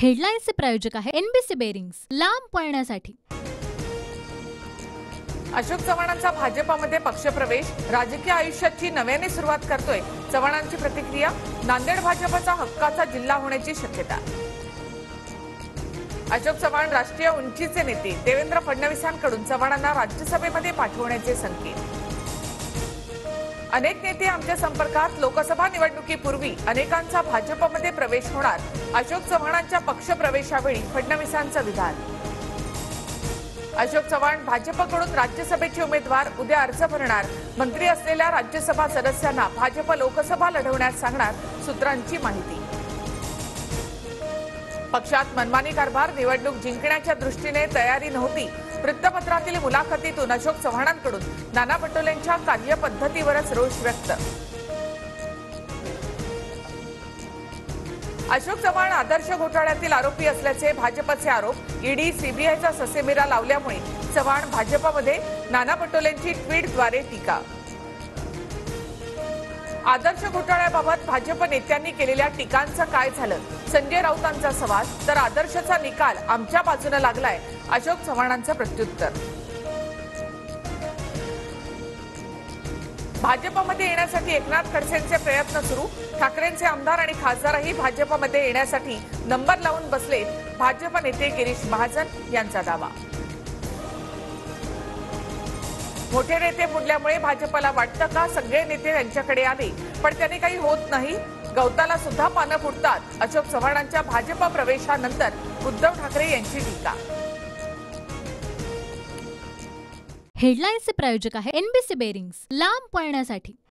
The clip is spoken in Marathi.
हेडलाईन्सचे प्रायोजक आहे एनबीसी बेरिंग्स, लांब पळण्यासाठी। अशोक चव्हाणांचा भाजपमध्ये पक्षप्रवेश, राजकीय आयुष्याची नव्याने सुरुवात करतोय चव्हाणांची प्रतिक्रिया। नांदेड भाजपचा हक्काचा जिल्हा होण्याची शक्यता। अशोक चव्हाण राष्ट्रीय उंचीचे नेते, देवेंद्र फडणवीसांकडून चव्हाणांना राज्यसभेमध्ये पाठवण्याचे संकेत। अनेक नेते आमच्या संपर्कात, लोकसभा निवडणुकीपूर्वी अनेकांचा भाजपमध्ये प्रवेश होणार, अशोक चव्हाणांच्या पक्षप्रवेशावेळी फडणवीसांचं विधान। अशोक चव्हाण भाजपकडून राज्यसभेचे उमेदवार, उद्या अर्ज भरणार, मंत्री असलेल्या राज्यसभा सदस्यांना भाजप लोकसभा लढवण्यास सांगणार, सूत्रांची माहिती। पक्षात मनमानी कारभार, निवडणूक जिंकण्याच्या दृष्टीने तयारी नव्हती, वृत्तपत्रातील मुलाखतीतून अशोक चव्हाणांकडून नाना पटोलेंच्या कार्यपद्धतीवरच रोष व्यक्त। अशोक चव्हाण आदर्श घोटाळ्यातील आरोपी असल्याचे भाजपचे आरोप, ईडी सीबीआयचा ससेमिरा लावल्यामुळे चव्हाण भाजपमध्ये, नाना पटोलेंची ट्विटद्वारे टीका। आदर्श घोटाळ्याबाबत भाजप नेत्यांनी केलेल्या टीकांचं काय झालं, संजय राऊतांचा सवाल, तर आदर्शचा निकाल आमच्या बाजूने लागलाय, अशोक चव्हाणांचं प्रत्युत्तर। भाजपमध्ये येण्यासाठी एकनाथ खडसेंचे प्रयत्न सुरू, ठाकरेंचे आमदार आणि खासदारही भाजपमध्ये येण्यासाठी नंबर लावून बसले, भाजप नेते गिरीश महाजन यांचा दावा। मोठे नेते फुटल्यामुळे भाजपला वाटतं का सगळे नेते त्यांच्याकडे आले, पण त्याने काही होत नाही, गवताला सुद्धा पानं फुटतात, अशोक चव्हाणांच्या भाजप प्रवेशानंतर उद्धव ठाकरे यांची टीका। हेडलाईन्सचे प्रायोजक आहे एनबीसी बेरिंग्स, लांब पळण्यासाठी।